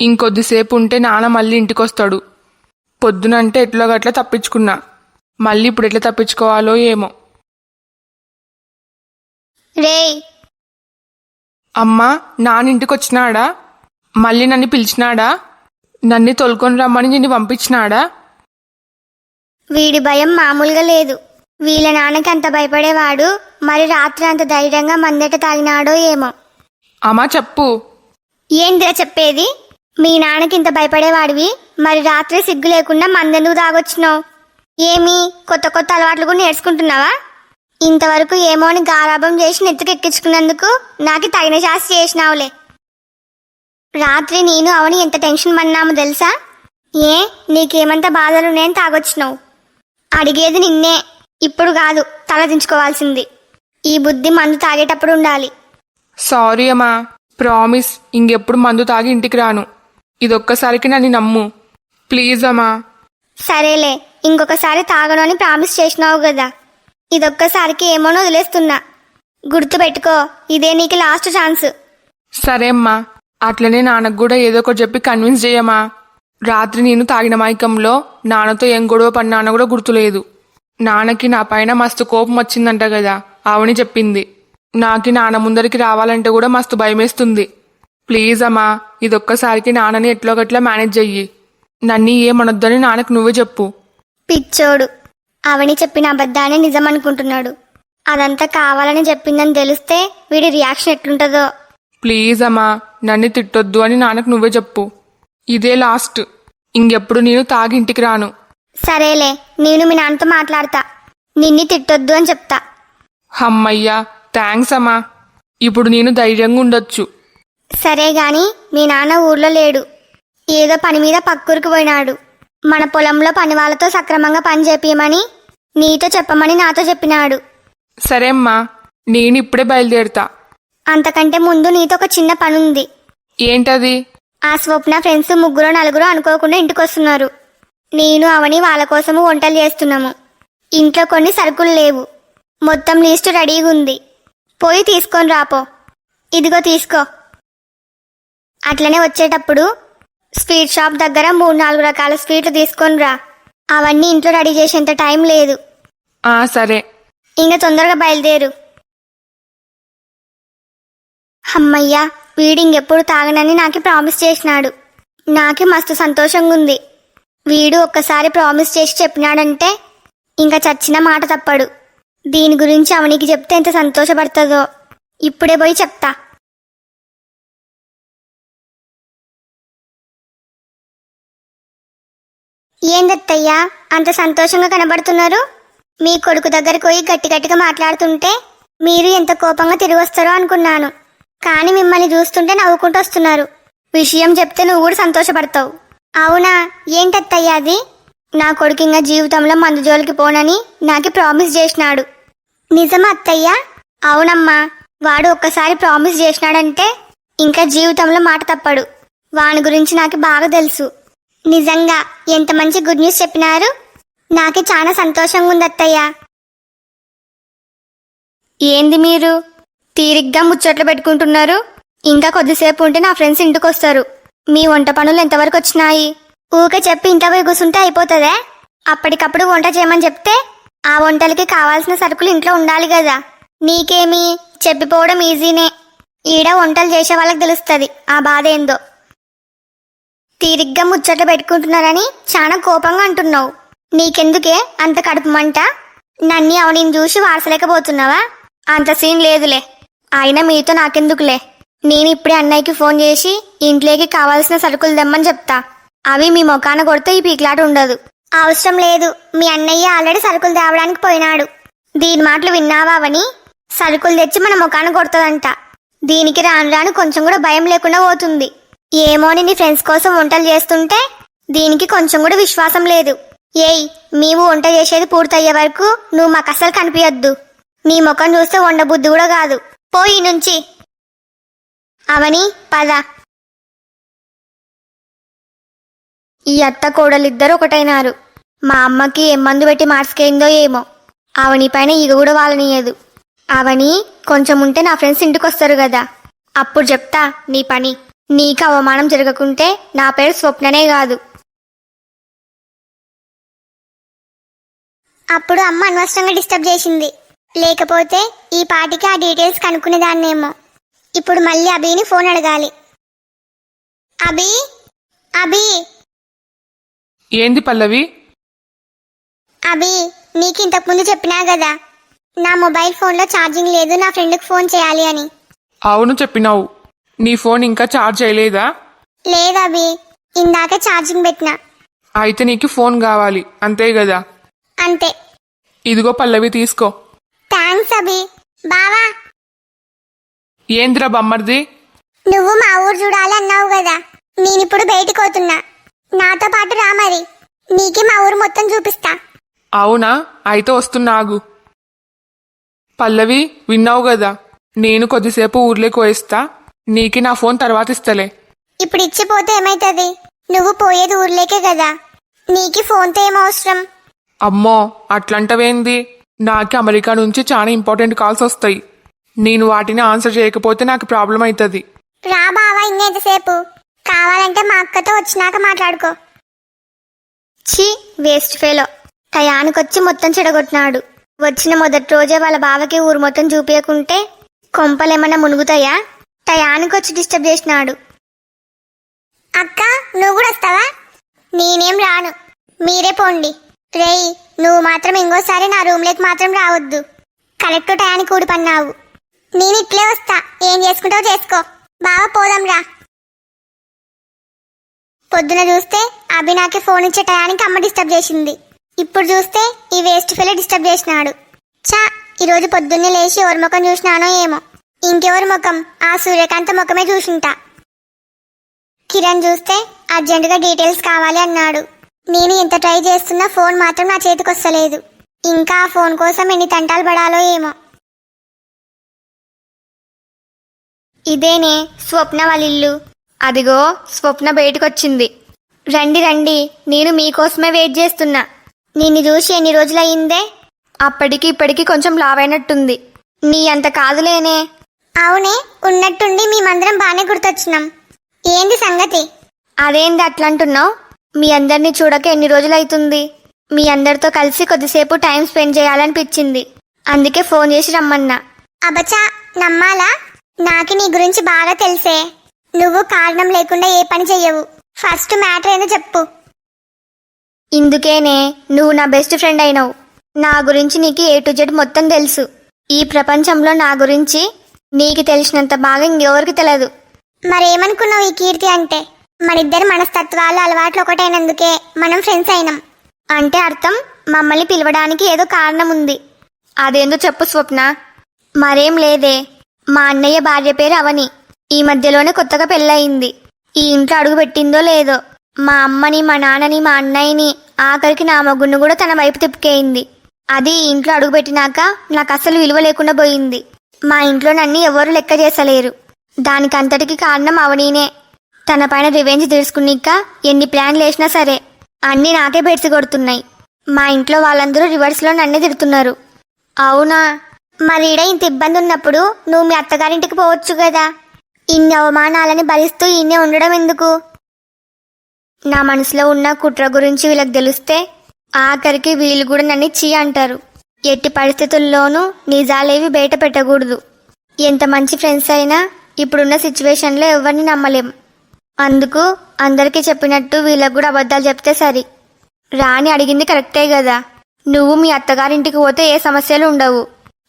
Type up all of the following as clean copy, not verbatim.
ఇంకొద్దిసేపు ఉంటే నాన్న మళ్ళీ ఇంటికొస్తాడు. పొద్దునంటే ఎట్లో గట్లా తప్పించుకున్నా, మళ్ళీ ఇప్పుడు ఎట్లా తప్పించుకోవాలో ఏమో. రేయ్, అమ్మా, నాన్న ఇంటికొచ్చినాడా? మళ్ళీ నన్ను పిలిచినాడా? నన్ను తోలుకొని రమ్మని నిన్ను పంపించినాడా? వీడి భయం మామూలుగా లేదు. వీళ్ళ నాన్నకి అంత భయపడేవాడు మరి రాత్రి అంత ధైర్యంగా మందెట తాగినాడో ఏమో. అమ్మా చెప్పు. ఏందిరా చెప్పేది? మీ నాన్నకి ఇంత భయపడేవాడివి మరి రాత్రి సిగ్గు లేకుండా మందెందుకు తాగొచ్చినావు? ఏమి కొత్త కొత్త అలవాట్లు కూడా నేర్చుకుంటున్నావా? ఇంతవరకు ఏమో అని గారాబం చేసి నెత్తికెక్కించుకున్నందుకు నాకు తగిన శాస్తి చేసినావులే. రాత్రి నేను అవని ఎంత టెన్షన్ పడినామో తెలుసా? ఏ నీకేమంత బాధలున్నాయని తాగొచ్చినావు? అడిగేది నిన్నే, ఇప్పుడు కాదు తలదించుకోవాల్సింది. ఈ బుద్ధి మందు తాగేటప్పుడు ఉండాలి. సారీ అమ్మా, ప్రామిస్ ఇంకెప్పుడు మందు తాగి ఇంటికి రాను. ఇదొక్కసారికి నన్ను నమ్ము ప్లీజ్ అమ్మా. సరేలే, ఇంకొకసారి తాగను అని ప్రామిస్ చేసినావు కదా, ఇదొక్కసారికి ఏమోనో వదిలేస్తున్నా. గుర్తుపెట్టుకో, ఇదే నీకు లాస్ట్ ఛాన్స్. సరే అమ్మా, అట్లనే నాన్నకు కూడా ఏదో ఒకటి చెప్పి కన్విన్స్ చేయమ్మా. రాత్రి నేను తాగిన మైకంలో నాన్నతో ఏం గొడవ పడినానో కూడా గుర్తులేదు. నాన్నకి నా పైన మస్తు కోపం వచ్చిందంట కదా, అవని చెప్పింది. నాకి నాన్న ముందరికి రావాలంటే కూడా మస్తు భయమేస్తుంది. ప్లీజ్ అమ్మా, ఇదొక్కసారికి నాన్నని ఎట్లో గట్లా మేనేజ్ చెయ్యి. నన్ను ఏమనొద్దని నాన్నకు నువ్వే చెప్పు. పిచ్చోడు, అవని చెప్పిన అబద్ధాన్ని నిజం అనుకుంటున్నాడు. అదంతా కావాలని చెప్పిందని తెలిస్తే వీడి రియాక్షన్ ఎట్లుంటుందో. ప్లీజ్ అమ్మా, నన్ను తిట్టొద్దు అని నాన్నకు నువ్వే చెప్పు. ఇదే లాస్ట్, ఇంకెప్పుడు నేను తాగి ఇంటికి రాను. సరేలే, నేను మీ నాన్నతో మాట్లాడతా, నిన్ను తిట్టొద్దు అని చెప్తా. అమ్మయ్యా, థ్యాంక్స్ అమ్మా. ఇప్పుడు నేను ధైర్యంగా ఉండొచ్చు. సరే గాని మీ నాన్న ఊర్లో లేడు, ఏదో పని మీద పక్కూరికి పోయినాడు. మన పొలంలో పని వాళ్ళతో సక్రమంగా పని చేపియమని నీతో చెప్పమని నాతో చెప్పినాడు. సరే అమ్మా, నేను ఇప్పుడే బయలుదేరుతా. అంతకంటే ముందు నీతో ఒక చిన్న పనుంది. ఏంటది? ఆ స్వప్న ఫ్రెండ్స్ 3-4 అనుకోకుండా ఇంటికొస్తున్నారు. నేను అవని వాళ్ళ కోసము వంటలు చేస్తున్నాము. ఇంట్లో కొన్ని సరుకులు లేవు, మొత్తం లిస్టు రెడీగా ఉంది. పోయి తీసుకొని రాపో. ఇదిగో తీసుకో. అట్లనే వచ్చేటప్పుడు స్వీట్ షాప్ దగ్గర 3-4 రకాల స్వీట్లు తీసుకొని రా. అవన్నీ ఇంట్లో రెడీ చేసేంత టైం లేదు. సరే. ఇంకా తొందరగా బయలుదేరు. అమ్మయ్యా, వీడింకెప్పుడు తాగనని నాకు ప్రామిస్ చేసినాడు. నాకే మస్తు సంతోషంగా ఉంది. వీడు ఒక్కసారి ప్రామిస్ చేసి చెప్పినాడంటే ఇంకా చచ్చిన మాట తప్పడు. దీని గురించి అవనికి చెప్తే ఎంత సంతోషపడుతుందో. ఇప్పుడే పోయి చెప్తా. ఏందత్తయ్యా అంత సంతోషంగా కనబడుతున్నారు? మీ కొడుకు దగ్గరికి పోయి గట్టి గట్టిగా మాట్లాడుతుంటే మీరు ఎంత కోపంగా తిరిగి వస్తారో అనుకున్నాను. కానీ మిమ్మల్ని చూస్తుంటే నవ్వుకుంటూ వస్తున్నారు. విషయం చెప్తే నువ్వు కూడా సంతోషపడతావు. అవునా, ఏంటత్తయ్యా అది? నా కొడుకు ఇంకా జీవితంలో మందు జోలికి పోనని నాకు ప్రామిస్ చేసినాడు. నిజమా అత్తయ్యా? అవునమ్మా, వాడు ఒక్కసారి ప్రామిస్ చేసినాడంటే ఇంకా జీవితంలో మాట తప్పడు. వాని గురించి నాకు బాగా తెలుసు. నిజంగా ఎంత మంచి గుడ్ న్యూస్ చెప్పినారు. నాకు చాలా సంతోషంగా ఉంది అత్తయ్యా. ఏంది మీరు తీరిగ్గా ముచ్చట్లు పెట్టుకుంటున్నారు? ఇంకా కొద్దిసేపు ఉంటే నా ఫ్రెండ్స్ ఇంటికి వస్తారు. మీ వంట పనులు ఎంతవరకు వచ్చినాయి? ఊకే చెప్పి ఇంట్లో పోయి కూర్చుంటే అయిపోతుందే? అప్పటికప్పుడు వంట చేయమని చెప్తే ఆ వంటలకి కావాల్సిన సరుకులు ఇంట్లో ఉండాలి కదా. నీకేమి చెప్పిపోవడం ఈజీనే. ఈడ వంటలు చేసే వాళ్ళకి తెలుస్తుంది ఆ బాధ ఏందో. తీరిగ్గా ముచ్చట్లు పెట్టుకుంటున్నారని చాలా కోపంగా అంటున్నావు. నీకెందుకే అంత కడుపు మంట? నన్ను అవనిని చూసి వారసలేకపోతున్నావా? అంత సీన్ లేదులే. అయినా మీతో నాకెందుకులే. నేను ఇప్పుడే అన్నయ్యకి ఫోన్ చేసి ఇంట్లోకి కావాల్సిన సరుకులు తెమ్మని చెప్తా. అవి మీ మొఖాన కొడితే ఈ పీకిలాట ఉండదు. అవసరం లేదు, మీ అన్నయ్య ఆల్రెడీ సరుకులు తేవడానికి పోయినాడు. దీని మాటలు విన్నావా అవని? సరుకులు తెచ్చి మన మొఖాన కొడుతుందంట. దీనికి రాను రాను కొంచెం కూడా భయం లేకుండా పోతుంది. ఏమోని నీ ఫ్రెండ్స్ కోసం వంటలు చేస్తుంటే దీనికి కొంచెం కూడా విశ్వాసం లేదు. ఏయ్, మేము వంట చేసేది పూర్తయ్యే వరకు నువ్వు మాకు అసలు కనిపించద్దు. నీ ముఖం చూస్తే వండబుద్ధి కూడా కాదు. పోయి నుంచి. అవని పద. ఈ అత్త కోడలిద్దరు ఒకటైనారు. మా అమ్మకి ఏం మందు పెట్టి మార్చుకేందో ఏమో. అవని పైన ఈగ కూడా వాళ్ళనియదు. అవని కొంచెం ఉంటే నా ఫ్రెండ్స్ ఇంటికి వస్తారు కదా, అప్పుడు చెప్తా నీ పని. నీకు అవమానం జరగకుంటే నా పేరు స్వప్ననే కాదు. అప్పుడు అమ్మ అనవసరంగా డిస్టర్బ్ చేసింది, లేకపోతే ఈ పాటికి ఆ డీటెయిల్స్ కనుక్కునేదాన్నేమో. ఇప్పుడు మళ్ళీ అభిని ఫోన్ అడగాలి. అభి, అభి, ఏంది పల్లవి? అభి, నీకు ఇంతకుముందు చెప్పినా కదా నా మొబైల్ ఫోన్లో ఛార్జింగ్ లేదు, నా ఫ్రెండ్కి ఫోన్ చేయాలి అని. అవును చెప్పినావు. నీ ఫోన్ ఇంకా ఛార్జ్ చేయలేదా? లేదు అభి, ఇందాకే ఛార్జింగ్ పెట్టినా. అయితే నీకు ఫోన్ కావాలి అంతే కదా? అంతే. ఇదిగో పల్లవి తీసుకో. థ్యాంక్స్ అభి. బావా, ఏంద్రా బమ్మర్ది? నువ్వు మా ఊరు చూడాలి అన్నావు కదా, నేనిప్పుడు బయటికి పోతున్నా, నాతో పాటు రా. మరి నీకే మా ఊరు మొత్తం చూపిస్తా. అవునా? అయితే వస్తున్నా ఆగు. పల్లవి విన్నావు కదా, నేను కొద్దిసేపు ఊర్లోకి పోయిస్తా, నీకి నా ఫోన్ తర్వాత ఇస్తలే. ఇప్పుడు ఇచ్చిపోతే ఏమైతుంది? నువ్వు పోయేది ఊర్లేకే కదా, నీకి ఫోన్తో ఏం అవసరం? అమ్మో అట్లంటవేంది? నాకు అమెరికా నుంచి చాలా ఇంపార్టెంట్ కాల్స్ వస్తాయి. నేను వాటిని ఆన్సర్ చేయకపోతే నాకు ప్రాబ్లం అవుతుంది. రా బావా, ఇంకెంతసేపు? కావాలంటే మా అక్కతో వచ్చినాక మాట్లాడుకో. ఛీ, వేస్ట్ ఫెలో. టయానికొచ్చి మొత్తం చెడగొట్టినాడు. వచ్చిన మొదటి రోజే వాళ్ళ బావకి ఊరు మొత్తం చూపించకుంటే కొంపలేమన్నా మునుగుతాయా? టయానికొచ్చి డిస్టర్బ్ చేసినాడు. అక్క, నువ్వు కూడా వస్తావా? నేనేం రాను, మీరే పోండి. రేయ్, నువ్వు మాత్రం ఇంకోసారి నా రూమ్లోకి మాత్రం రావద్దు. కరెక్ట్ టయానికి ఊడి పన్నావు. నేను ఇట్లే వస్తా, ఏం చేసుకుంటావు చేసుకో. బావా పోదాం రా. పొద్దున చూస్తే అభి నాకే ఫోన్ ఇచ్చే టయానికి అమ్మ డిస్టర్బ్ చేసింది. ఇప్పుడు చూస్తే ఈ వేస్ట్ ఫెలో డిస్టర్బ్ చేసినాడు. చా, ఈరోజు పొద్దున్నే లేచి ఎవరి ముఖం చూసినానో ఏమో. ఇంకెవరి ముఖం? ఆ సూర్యకాంత ముఖమే చూసుంటా. కిరణ్ చూస్తే అర్జెంటుగా డీటెయిల్స్ కావాలి అన్నాడు. నేను ఎంత ట్రై చేస్తున్నా ఫోన్ మాత్రం నా చేతికి వస్తలేదు. ఇంకా ఆ ఫోన్ కోసం ఎన్ని తంటాలు పడాలో ఏమో. ఇదేనే స్వప్న వాళ్ళ ఇల్లు. అదిగో స్వప్న బయటకొచ్చింది. రండి రండి, నేను మీకోసమే వెయిట్ చేస్తున్నా. నిన్ను చూసి ఎన్ని రోజులయ్యిందే? అప్పటికి ఇప్పటికి కొంచెం లావైనట్టుంది. నీ అంత కాదులేనే. అవునే, ఉన్నట్టుండి మేమందరం బాగానే గుర్తొచ్చినాం. ఏంది సంగతి? అదేంది అట్లంటున్నావు? మీ అందరినీ చూడక ఎన్ని రోజులైతుంది. మీ అందరితో కలిసి కొద్దిసేపు టైం స్పెండ్ చేయాలనిపించింది, అందుకే ఫోన్ చేసి రమ్మన్నా. అబచా, నమ్మాలా? నాకు నీ గురించి బాగా తెలిసే. నువ్వు కారణం లేకుండా ఏ పని చెయ్యవు. ఫస్ట్ మ్యాటర్ ఏందో చెప్పు. ఇందుకేనే నువ్వు నా బెస్ట్ ఫ్రెండ్ అయినావు. నా గురించి నీకు A to Z మొత్తం తెలుసు. ఈ ప్రపంచంలో నా గురించి నీకు తెలిసినంత బాగా ఇంకెవరికి తెలియదు. మరేమనుకున్నావు ఈ కీర్తి అంటే? మనిద్దరి మనస్తత్వాలు అలవాట్లు ఒకటైనందుకే మనం ఫ్రెండ్స్ అయినాం. అంటే అర్థం మమ్మల్ని పిలవడానికి ఏదో కారణం ఉంది. అదేందో చెప్పు స్వప్న. మరేం లేదే, మా అన్నయ్య భార్య పేరు అవని. ఈ మధ్యలోనే కొత్తగా పెళ్ళయింది. ఈ ఇంట్లో అడుగు పెట్టిందో లేదో మా అమ్మని, మా నాన్నని, మా అన్నయ్యని, ఆఖరికి నా మగుడిని కూడా తన వైపు తిప్పుకేయింది. అది ఈ ఇంట్లో అడుగుపెట్టినాక నాకు అసలు విలువ లేకుండా పోయింది. మా ఇంట్లో నన్ను ఎవరు లెక్క చేసలేరు. దానికంతటికి కారణం అవనీనే. తన పైన రివెంజ్ తీర్చుకున్నాక ఎన్ని ప్లాన్లు వేసినా సరే అన్నీ నాకే బెడిసి కొడుతున్నాయి. మా ఇంట్లో వాళ్ళందరూ రివర్స్లో నన్నే తిడుతున్నారు. అవునా? మరి ఈడ ఇంత ఇబ్బంది ఉన్నప్పుడు నువ్వు మీ అత్తగారింటికి పోవచ్చు కదా. ఇన్ని అవమానాలని భరిస్తూ ఈయనే ఉండడం ఎందుకు? నా మనసులో ఉన్న కుట్ర గురించి వీళ్ళకి తెలిస్తే ఆఖరికి వీళ్ళు కూడా నన్ను చీ అంటారు. ఎట్టి పరిస్థితుల్లోనూ నిజాలేవి బయట పెట్టకూడదు. ఎంత మంచి ఫ్రెండ్స్ అయినా ఇప్పుడున్న సిచ్యువేషన్లో ఎవరిని నమ్మలేం. అందుకు అందరికీ చెప్పినట్టు వీళ్ళకు కూడా అబద్ధాలు చెప్తే సరి. రాణి అడిగింది కరెక్టే కదా. నువ్వు మీ అత్తగారింటికి పోతే ఏ సమస్యలు ఉండవు.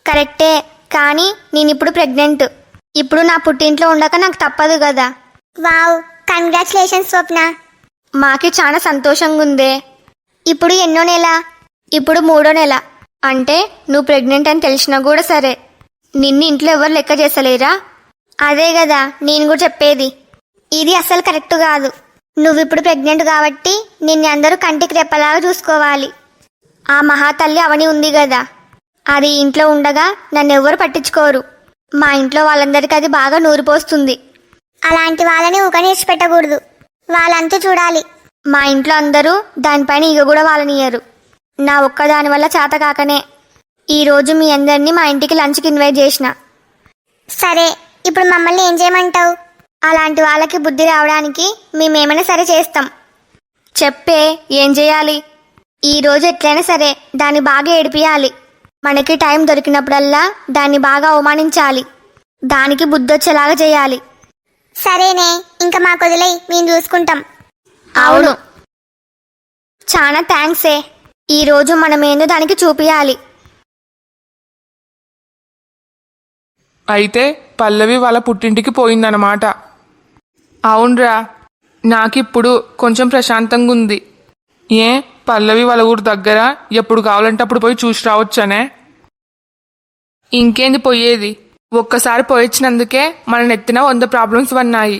కరెక్టే, కానీ నేను ఇప్పుడు ప్రెగ్నెంట్. ఇప్పుడు నా పుట్టింట్లో ఉండక నాకు తప్పదు కదా. వావ్, కంగ్రాచులేషన్స్ స్వప్న. మాకి చాలా సంతోషంగా ఉందే. ఇప్పుడు ఎన్నో నెల? ఇప్పుడు 3వ నెల. అంటే నువ్వు ప్రెగ్నెంట్ అని తెలిసినా కూడా సరే నిన్ను ఇంట్లో ఎవరు లెక్క చేసలేరా? అదే కదా నేను కూడా చెప్పేది. ఇది అసలు కరెక్ట్ కాదు. నువ్వు ఇప్పుడు ప్రెగ్నెంట్ కాబట్టి నిన్ను అందరూ కంటికి రెప్పలాగా చూసుకోవాలి. ఆ మహాతల్లి అవని ఉంది కదా, అది ఇంట్లో ఉండగా నన్ను ఎవరు పట్టించుకోరు. మా ఇంట్లో వాళ్ళందరికీ అది బాగా నూరిపోస్తుంది. అలాంటి వాళ్ళని ఊకనేసి పెట్టకూడదు. వాళ్ళంతా చూడాలి. మా ఇంట్లో అందరూ దానిపైన ఇగ కూడా వాళ్ళనియ్యరు. నా ఒక్కదాని వల్ల చేత కాకనే ఈరోజు మీ అందరినీ మా ఇంటికి లంచ్కి ఇన్వైట్ చేసిన. సరే, ఇప్పుడు మమ్మల్ని ఏం చేయమంటావు? అలాంటి వాళ్ళకి బుద్ధి రావడానికి మేమేమైనా సరే చేస్తాం. చెప్పే ఏం చేయాలి? ఈ రోజు ఎట్లయినా సరే దాన్ని బాగా ఏడిపియాలి. మనకి టైం దొరికినప్పుడల్లా దాన్ని బాగా అవమానించాలి. దానికి బుద్ధొచ్చేలాగా చేయాలి. సరేనే, ఇంకా మాకు వదిలేయ్, మేము చూసుకుంటాం. అవును, చాలా థ్యాంక్సే. ఈ రోజు మనమేందో దానికి చూపియాలి. అయితే పల్లవి వాళ్ళ పుట్టింటికి పోయిందన్నమాట. అవునరా, నాకిప్పుడు కొంచెం ప్రశాంతంగా ఉంది. ఏ పల్లవి వాళ్ళ ఊరు దగ్గర ఎప్పుడు కావాలంటే అప్పుడు పోయి చూసి రావచ్చనే. ఇంకేంది పోయేది, ఒక్కసారి పోయొచ్చినందుకే మన నెత్తిన 100 ప్రాబ్లమ్స్ ఉన్నాయి.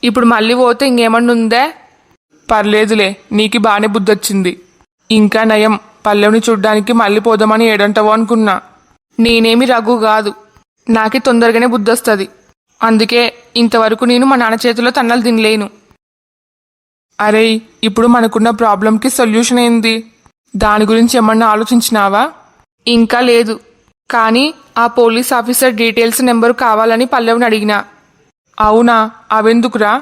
ఇప్పుడు మళ్ళీ పోతే ఇంకేమన్నా ఉందే? పర్లేదులే, నీకు బాగానే బుద్ధొచ్చింది. ఇంకా నయం, పల్లవిని చూడ్డానికి మళ్ళీ పోదామని ఏడంటావో అనుకున్నా. నేనేమి రఘు కాదు, నాకే తొందరగానే బుద్ధొస్తుంది. అందుకే ఇంతవరకు నేను మా నాన్న చేతిలో తన్నలు తినలేను. అరే, ఇప్పుడు మనకున్న ప్రాబ్లంకి సొల్యూషన్ ఏంది? దాని గురించి ఏమన్నా ఆలోచించినావా? ఇంకా లేదు, కానీ ఆ పోలీస్ ఆఫీసర్ డీటెయిల్స్ నెంబరు కావాలని పల్లవిని అడిగినా. అవునా, అవెందుకురా?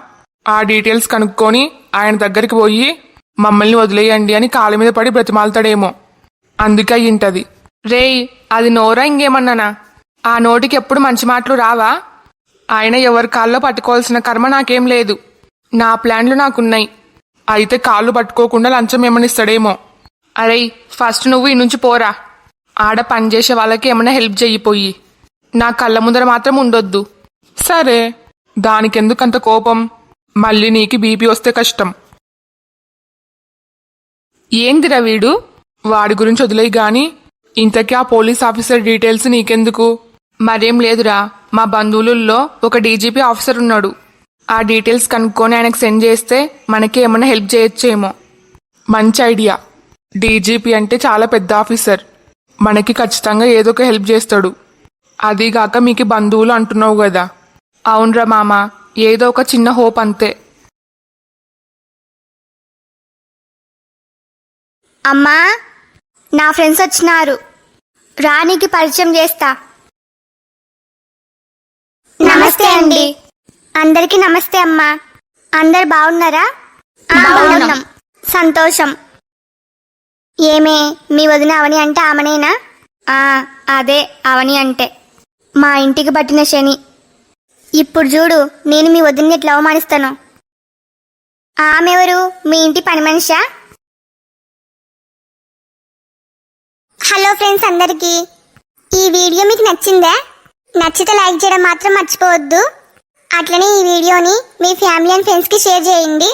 ఆ డీటెయిల్స్ కనుక్కొని ఆయన దగ్గరికి పోయి మమ్మల్ని వదిలేయండి అని కాళ్ళ మీద పడి బ్రతిమాలుతాడేమో. అందుకే అయ్యింటది. రేయ్, అది నోరా ఇంకేమన్నానా? ఆ నోటికి ఎప్పుడు మంచి మాటలు రావా? ఆయన ఎవరి కాల్లో పట్టుకోవాల్సిన కర్మ నాకేం లేదు. నా ప్లాన్లు నాకున్నాయి. అయితే కాళ్ళు పట్టుకోకుండా లంచం ఏమనిస్తాడేమో. అరే, ఫస్ట్ నువ్వు ఈ నుంచి పోరా. ఆడ పనిచేసే వాళ్ళకి ఏమైనా హెల్ప్ చెయ్యిపోయి, నా కళ్ళ ముందర మాత్రం ఉండొద్దు. సరే, దానికెందుకంత కోపం? మళ్ళీ నీకు బీపీ వస్తే కష్టం. ఏందిరా వీడు? వాడి గురించి వదిలేయి గాని, ఇంతకీ ఆ పోలీస్ ఆఫీసర్ డీటెయిల్స్ నీకెందుకు? మరేం లేదురా, మా బంధువులలో ఒక డీజీపీ ఆఫీసర్ ఉన్నాడు. ఆ డీటెయిల్స్ కనుక్కొని ఆయనకు సెండ్ చేస్తే మనకి ఏమైనా హెల్ప్ చేయొచ్చేమో. మంచి ఐడియా. డీజీపీ అంటే చాలా పెద్ద ఆఫీసర్, మనకి ఖచ్చితంగా ఏదో ఒక హెల్ప్ చేస్తాడు. అదీగాక మీకు బంధువులు అంటున్నావు కదా. అవునరా మామ, ఏదో ఒక చిన్న హోప్ అంతే. అమ్మా, నా ఫ్రెండ్స్ వచ్చినారు, రానికి పరిచయం చేస్తా. నమస్తే అండి. అందరికీ నమస్తే అమ్మా. అందరు బాగున్నారా? బాగున్నాం. సంతోషం. ఏమే, మీ వదిన అవని అంటే ఆమెనేనా? అదే అవని అంటే. మా ఇంటికి పట్టిన శని. ఇప్పుడు చూడు, నేను మీ వదిన్ని ఎట్లా అవమానిస్తాను. ఆమెవరు? మీ ఇంటి పని మనిషా? హలో ఫ్రెండ్స్ అందరికీ, ఈ వీడియో మీకు నచ్చిందా? నచ్చితే లైక్ చేయడం మాత్రం మర్చిపోవద్దు. అట్లనే ఈ వీడియోని మీ ఫ్యామిలీ అండ్ ఫ్రెండ్స్కి షేర్ చేయండి.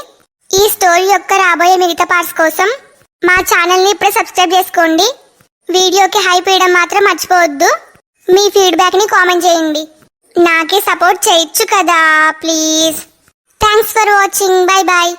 ఈ స్టోరీ యొక్క రాబోయే మిగతా పార్ట్స్ కోసం మా ఛానల్ని ఇప్పుడే సబ్స్క్రైబ్ చేసుకోండి. వీడియోకి హైప్ వేయడం మాత్రం మర్చిపోవద్దు. మీ ఫీడ్బ్యాక్ని కామెంట్ చేయండి. నాకే సపోర్ట్ చేయొచ్చు కదా please. Thanks for watching. Bye bye.